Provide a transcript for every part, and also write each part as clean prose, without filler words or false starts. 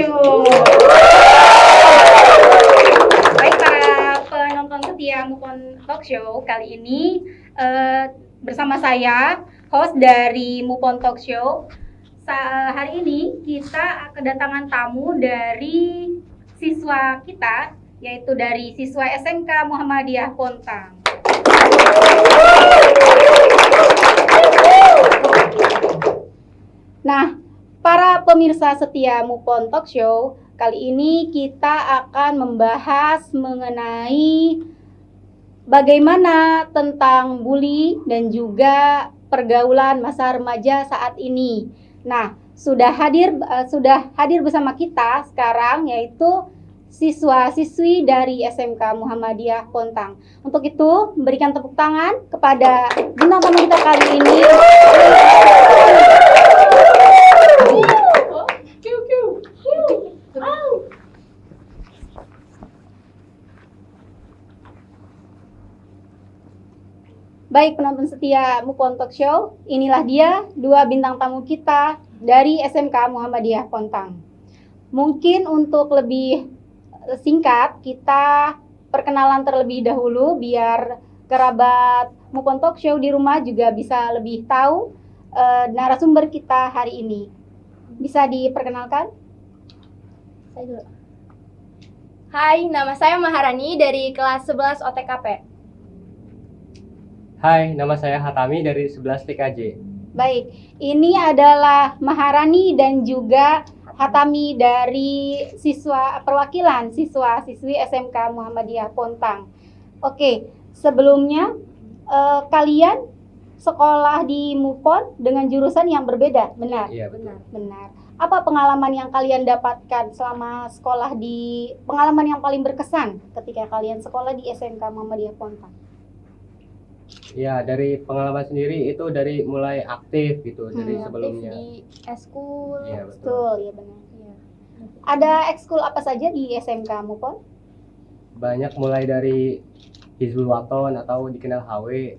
you. Baik para penonton setia Mupon Talk Show, kali ini bersama saya, host dari Mupon Talk Show. Hari ini kita kedatangan tamu dari siswa kita, yaitu dari siswa SMK Muhammadiyah Pontang. Nah, para pemirsa setia Mupon Talk Show, kali ini kita akan membahas mengenai bagaimana tentang bully dan juga pergaulan masa remaja saat ini. Nah, sudah hadir bersama kita sekarang yaitu siswa-siswi dari SMK Muhammadiyah Pontang. Untuk itu, berikan tepuk tangan kepada bintang tamu kita kali ini. Baik penonton setia Mupon Talk Show, inilah dia dua bintang tamu kita dari SMK Muhammadiyah Pontang. Mungkin untuk lebih singkat, kita perkenalan terlebih dahulu biar kerabat Mupon Talk Show di rumah juga bisa lebih tahu narasumber kita hari ini. Bisa diperkenalkan? Saya dulu. Hai, nama saya Maharani dari kelas 11 OTKP. Hai, nama saya Hatami dari 11 TKJ. Baik, ini adalah Maharani dan juga Hatami dari perwakilan siswa-siswi SMK Muhammadiyah Pontang. Oke, sebelumnya kalian sekolah di Mupon dengan jurusan yang berbeda, benar? Iya, betul. Benar. Apa pengalaman yang kalian dapatkan selama sekolah pengalaman yang paling berkesan ketika kalian sekolah di SMK Muhammadiyah Pontang? Ya, dari pengalaman sendiri itu dari mulai aktif gitu dari sebelumnya. Aktif di eskul. Iya, betul. Betul, ya benar. Ya. Ada ekskul apa saja di SMK Mupon? Banyak mulai dari Hizbul Waton atau dikenal HW,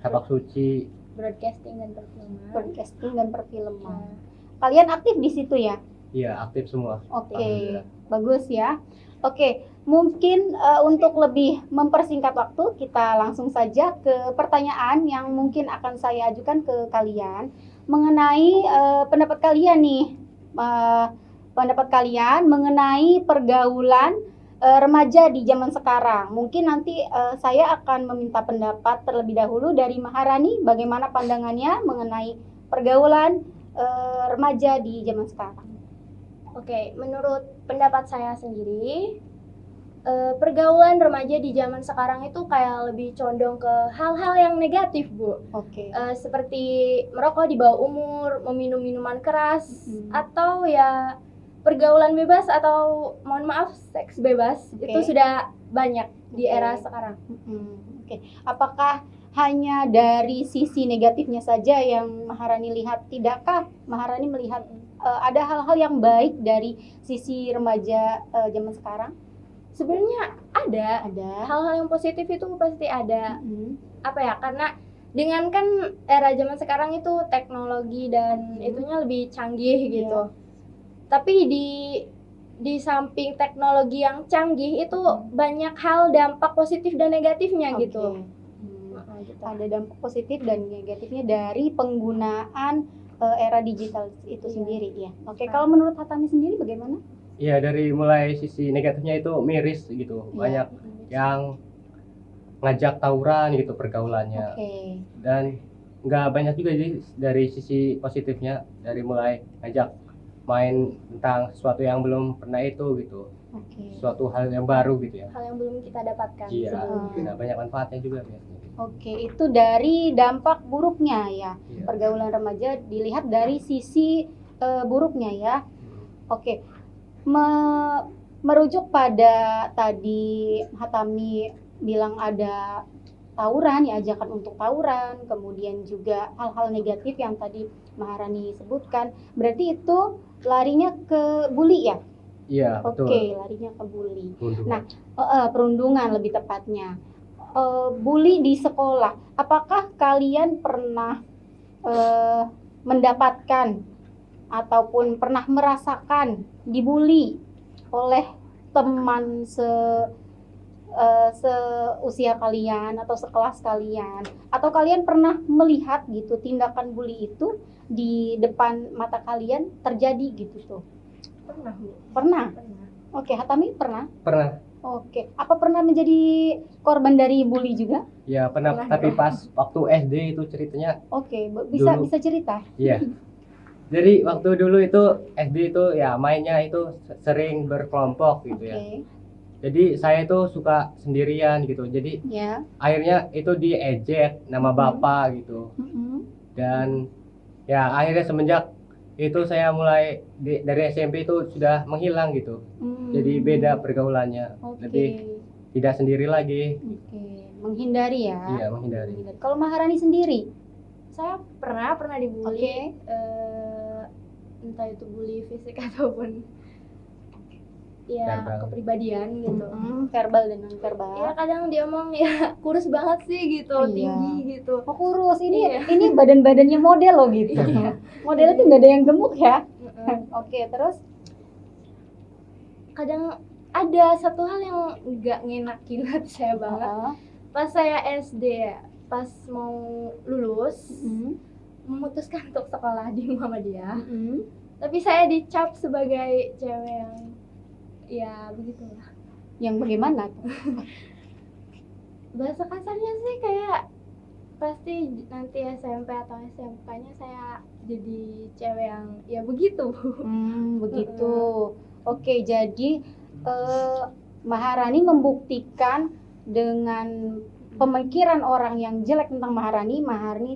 Tapak Suci. Broadcasting dan perfilman. Broadcasting dan perfilman. Kalian aktif di situ ya? Iya, aktif semua. Oke, bagus ya. Oke, mungkin untuk lebih mempersingkat waktu, kita langsung saja ke pertanyaan yang mungkin akan saya ajukan ke kalian mengenai pendapat kalian nih, pendapat kalian mengenai pergaulan remaja di zaman sekarang. Mungkin nanti saya akan meminta pendapat terlebih dahulu dari Maharani, bagaimana pandangannya mengenai pergaulan remaja di zaman sekarang. Oke, menurut pendapat saya sendiri, pergaulan remaja di zaman sekarang itu kayak lebih condong ke hal-hal yang negatif, Bu. Oke. Seperti merokok di bawah umur, meminum minuman keras, atau ya pergaulan bebas atau mohon maaf seks bebas. Itu sudah banyak di era sekarang. Oke. Apakah hanya dari sisi negatifnya saja yang Maharani lihat? Tidakkah Maharani melihat ada hal-hal yang baik dari sisi remaja zaman sekarang? Sebenarnya ada hal-hal yang positif itu pasti ada. Apa ya, karena dengan kan era zaman sekarang itu teknologi dan itunya lebih canggih gitu. Tapi di samping teknologi yang canggih itu banyak hal dampak positif dan negatifnya gitu. Ada dampak positif dan negatifnya dari penggunaan era digital itu sendiri ya. Oke, kalau menurut Hatami sendiri bagaimana? Iya, dari mulai sisi negatifnya itu miris gitu. Banyak yang ngajak tawuran gitu pergaulannya. Dan nggak banyak juga dari sisi positifnya, dari mulai ngajak main tentang sesuatu yang belum pernah itu gitu. Suatu hal yang baru gitu ya. Hal yang belum kita dapatkan sebelumnya. Banyak manfaatnya juga biasanya. Oke, itu dari dampak buruknya ya. Pergaulan remaja dilihat dari sisi buruknya ya. Oke. Merujuk pada tadi Hatami bilang ada tawuran, ya ajakan untuk tawuran, kemudian juga hal-hal negatif yang tadi Maharani sebutkan, berarti itu larinya ke bully ya? Iya, betul. Oke, larinya ke bully. Nah, perundungan lebih tepatnya. Bully di sekolah, apakah kalian pernah mendapatkan ataupun pernah merasakan dibully oleh teman seusia kalian atau sekelas kalian, atau kalian pernah melihat gitu tindakan bully itu di depan mata kalian terjadi gitu tuh? Pernah, Bu. Pernah? Pernah. Oke, Hatami pernah? Pernah. Oke, apa pernah menjadi korban dari bully juga? Ya pernah, Pernah tapi dong. pas waktu SD itu ceritanya. Oke, bisa Dulu. bisa cerita? Iya. Jadi waktu dulu itu SD itu ya mainnya itu sering berkelompok gitu Oke, ya. Jadi saya itu suka sendirian gitu. Jadi ya. akhirnya itu diejek nama bapak gitu. Dan ya akhirnya semenjak itu saya mulai dari SMP itu sudah menghilang gitu. Jadi beda pergaulannya. Oke. Lebih tidak sendiri lagi. Oke, menghindari ya. Iya, menghindari. Kalau Maharani sendiri? Saya pernah dibully. Oke. Entah itu bully fisik ataupun ya Verbal. kepribadian gitu. Verbal dan non verbal. Ya kadang dia omong ya kurus banget sih gitu, Iya. tinggi gitu. Oh, kurus ini Iya. ini badan-badannya model loh gitu. Iya. Modelnya tuh nggak ada yang gemuk ya. Oke, terus Kadang ada satu hal yang nggak ngenakin hati saya banget. Pas saya SD ya, pas mau lulus, memutuskan untuk sekolah di Muhammadiyah. Tapi saya dicap sebagai cewek yang ya begitulah. Yang bagaimana? Bahasa kasarnya sih kayak pasti nanti SMP atau SMK-nya saya jadi cewek yang ya begitu. Begitu. Oke, jadi Maharani membuktikan dengan pemikiran orang yang jelek tentang Maharani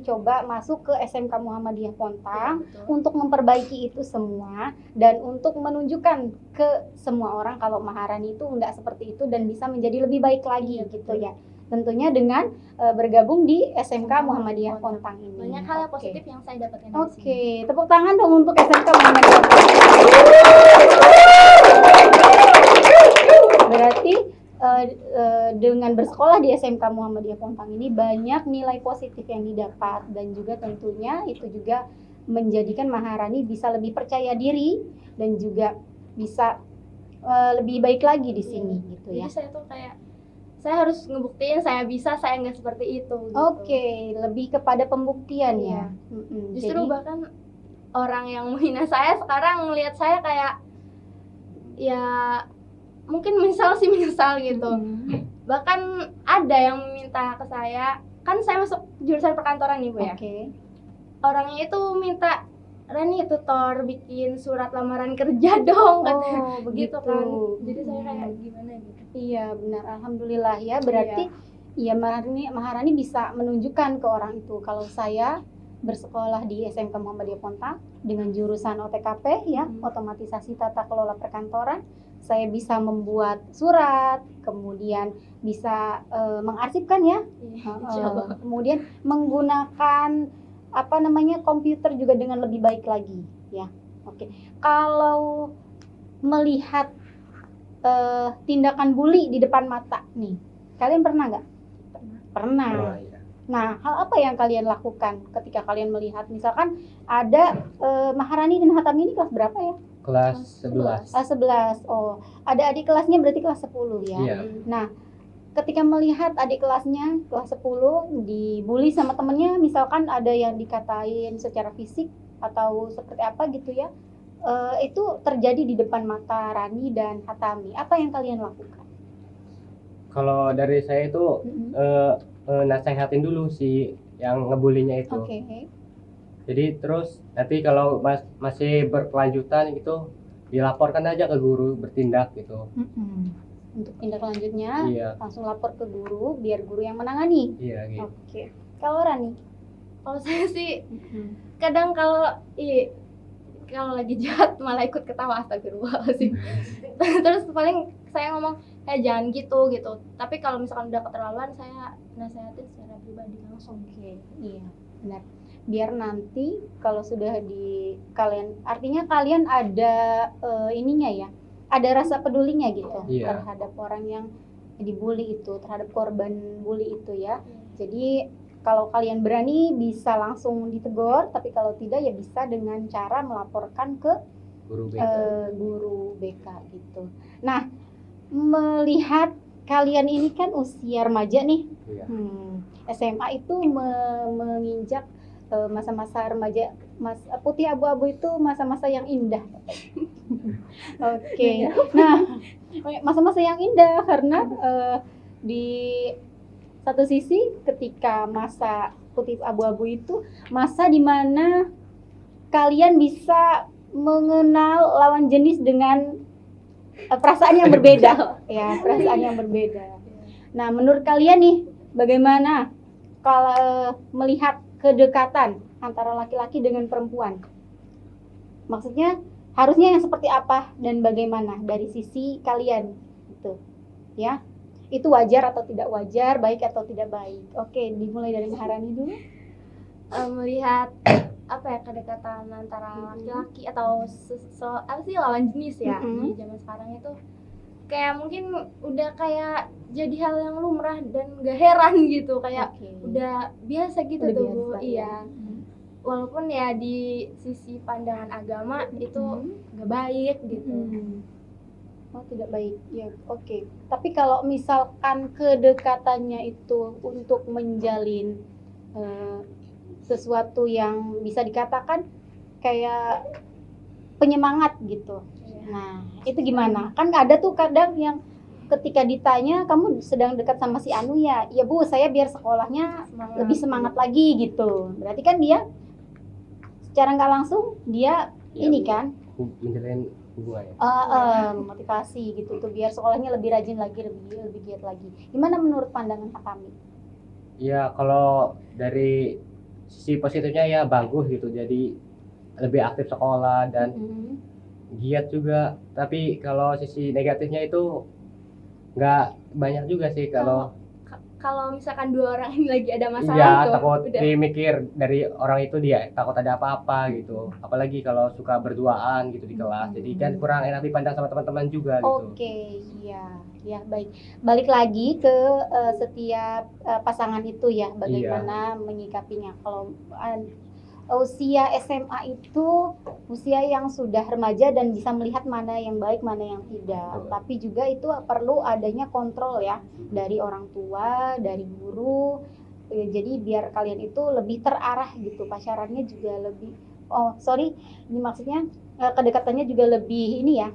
coba masuk ke SMK Muhammadiyah Pontang Betul. untuk memperbaiki itu semua dan untuk menunjukkan ke semua orang kalau Maharani itu enggak seperti itu dan bisa menjadi lebih baik lagi Iya, gitu betul. ya. Tentunya dengan bergabung di SMK Muhammadiyah Pontang ini. Banyak hal Oke. positif yang saya dapatkan dari Oke, sini. tepuk tangan dong untuk SMK Muhammadiyah Pontang. Berarti dengan bersekolah di SMK Muhammadiyah Pontang ini banyak nilai positif yang didapat dan juga tentunya itu juga menjadikan Maharani bisa lebih percaya diri dan juga bisa lebih baik lagi di sini gitu ya. Jadi saya tuh kayak saya harus ngebuktiin saya bisa, saya nggak seperti itu. Gitu. Oke, lebih kepada pembuktian ya. Justru bahkan orang yang menghina saya sekarang ngelihat saya kayak ya mungkin menyesal gitu. Bahkan ada yang meminta ke saya, kan saya masuk jurusan perkantoran nih Bu ya. Oke. Orangnya itu minta, Rani tutor bikin surat lamaran kerja dong katanya. Oh, begitu. Gitu kan. Jadi saya kayak gimana gitu. Iya, benar. Alhamdulillah ya. Berarti ya Maharani bisa menunjukkan ke orang itu kalau saya bersekolah di SMK Muhammadiyah Pontang dengan jurusan OTKP ya, otomatisasi tata kelola perkantoran. Saya bisa membuat surat, kemudian bisa mengarsipkan ya, Insyaallah. kemudian menggunakan komputer juga dengan lebih baik lagi ya. Oke, kalau melihat tindakan bully di depan mata nih, kalian pernah nggak? Pernah. Ya. Nah, hal apa yang kalian lakukan ketika kalian melihat misalkan ada Maharani dan Hatami ini kelas berapa ya? Kelas 11. Kelas 11. Oh, ada adik kelasnya berarti kelas 10 ya. Iya. Nah, ketika melihat adik kelasnya kelas 10 dibully sama temennya, misalkan ada yang dikatain secara fisik atau seperti apa gitu ya, itu terjadi di depan mata Rani dan Hatami. Apa yang kalian lakukan? Kalau dari saya itu nasehatin dulu si yang ngebulinya itu. Oke. Jadi terus nanti kalau masih berkelanjutan gitu dilaporkan aja ke guru, bertindak gitu. Untuk tindak lanjutnya Iya. langsung lapor ke guru biar guru yang menangani. Iya gitu. Oke. Kalau Rani? Kalau saya sih kadang kalau lagi jahat malah ikut ketawa, astagfirullahaladzim. Terus paling saya ngomong jangan gitu. Tapi kalau misalkan udah keterlaluan saya nasehatin secara pribadi langsung. Oke, iya benar. Biar nanti kalau sudah artinya kalian ada ininya ya, ada rasa pedulinya gitu Iya. terhadap orang yang dibully itu, terhadap korban bully itu ya. Jadi Kalau kalian berani bisa langsung ditegur, tapi kalau tidak ya bisa dengan cara melaporkan ke guru BK gitu. Nah, melihat kalian ini kan usia remaja nih, SMA itu menginjak masa-masa remaja, putih abu-abu itu masa-masa yang indah. Oke. Nah, masa-masa yang indah karena di satu sisi ketika masa putih abu-abu itu masa di mana kalian bisa mengenal lawan jenis dengan perasaan yang berbeda, ya perasaan yang berbeda. Nah, menurut kalian nih, bagaimana kalau melihat kedekatan antara laki-laki dengan perempuan? Maksudnya harusnya yang seperti apa dan bagaimana dari sisi kalian, gitu, ya? Itu wajar atau tidak wajar, baik atau tidak baik? Oke, dimulai dari Maharani dulu. Melihat apa ya, kedekatan antara laki-laki atau apa sih lawan jenis ya di zaman sekarang itu kayak mungkin udah kayak jadi hal yang lumrah dan gak heran gitu, kayak udah biasa gitu udah tuh biasa, iya. Walaupun ya di sisi pandangan agama itu gak baik gitu. Oh, tidak baik ya, oke. Tapi kalau misalkan kedekatannya itu untuk menjalin sesuatu yang bisa dikatakan kayak penyemangat gitu. Nah, itu gimana? Kan ada tuh kadang yang ketika ditanya, kamu sedang dekat sama si Anu ya? Ya Bu, saya biar sekolahnya lebih semangat lagi gitu. Berarti kan dia secara nggak langsung dia ya, ini kan menjalin hubungan ya? Motivasi gitu tuh biar sekolahnya lebih rajin lagi, lebih giat lagi. Gimana menurut pandangan Kak Kami? Ya kalau dari sisi positifnya ya bagus gitu, jadi lebih aktif sekolah dan giat juga. Tapi kalau sisi negatifnya itu nggak banyak juga sih. Kalau misalkan dua orang ini lagi ada masalah iya, itu takut udah dimikir dari orang itu, dia takut ada apa-apa gitu. Apalagi kalau suka berduaan gitu di kelas, jadi kan kurang enak dipandang sama teman-teman juga gitu. Oke, ya baik. Balik lagi ke setiap pasangan itu ya, bagaimana menyikapinya. Kalau usia SMA itu usia yang sudah remaja dan bisa melihat mana yang baik, mana yang tidak. Tapi juga itu perlu adanya kontrol ya dari orang tua, dari guru. Jadi biar kalian itu lebih terarah gitu, pacarannya juga lebih. Ini maksudnya kedekatannya juga lebih ini ya,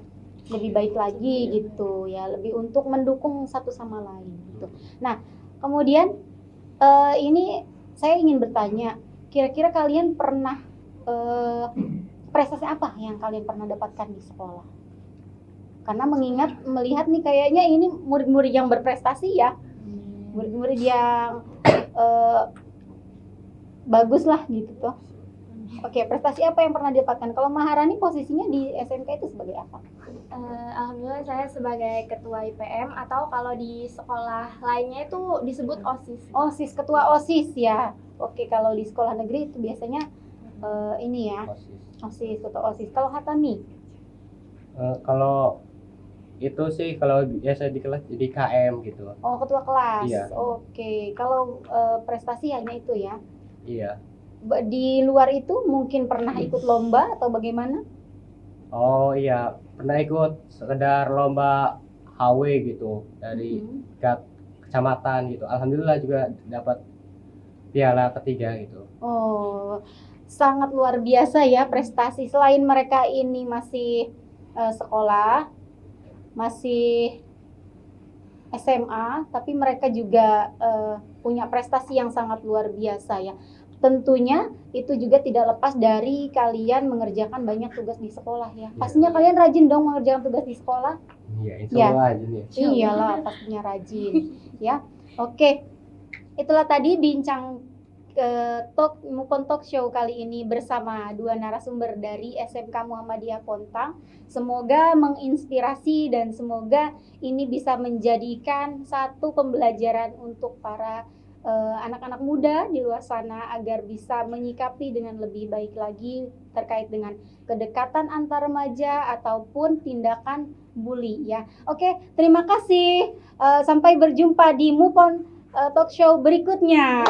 lebih baik lagi gitu ya, lebih untuk mendukung satu sama lain gitu. Nah, kemudian ini saya ingin bertanya, kira-kira kalian pernah prestasi apa yang kalian pernah dapatkan di sekolah? Karena melihat nih kayaknya ini murid-murid yang berprestasi ya, murid-murid yang bagus lah gitu tuh. Oke, prestasi apa yang pernah didapatkan? Kalau Maharani posisinya di SMK itu sebagai apa? Alhamdulillah saya sebagai ketua IPM, atau kalau di sekolah lainnya itu disebut OSIS. OSIS, ketua OSIS ya. Oke, kalau di sekolah negeri itu biasanya ini ya, OSIS, ketua OSIS. Kalau Hatami? Kalau itu sih kalau biasa di kelas jadi KM gitu. Oh, ketua kelas. Iya. Oke, kalau prestasi hanya itu ya? Iya. Di luar itu mungkin pernah ikut lomba atau bagaimana? Oh iya, pernah ikut sekedar lomba HW gitu dari kecamatan gitu. Alhamdulillah juga dapat piala ketiga gitu. Oh, sangat luar biasa ya prestasi. Selain mereka ini masih sekolah, masih SMA, tapi mereka juga punya prestasi yang sangat luar biasa ya. Tentunya itu juga tidak lepas dari kalian mengerjakan banyak tugas di sekolah ya. Pastinya kalian rajin dong mengerjakan tugas di sekolah. Iya, insyaallah rajin ya. Iyalah, pastinya rajin ya. Oke. Itulah tadi bincang Mukon Talk Show kali ini bersama dua narasumber dari SMK Muhammadiyah Pontang. Semoga menginspirasi dan semoga ini bisa menjadikan satu pembelajaran untuk para anak-anak muda di luar sana agar bisa menyikapi dengan lebih baik lagi terkait dengan kedekatan antar remaja ataupun tindakan bully ya. Oke, terima kasih. Sampai berjumpa di Mukon talk show berikutnya.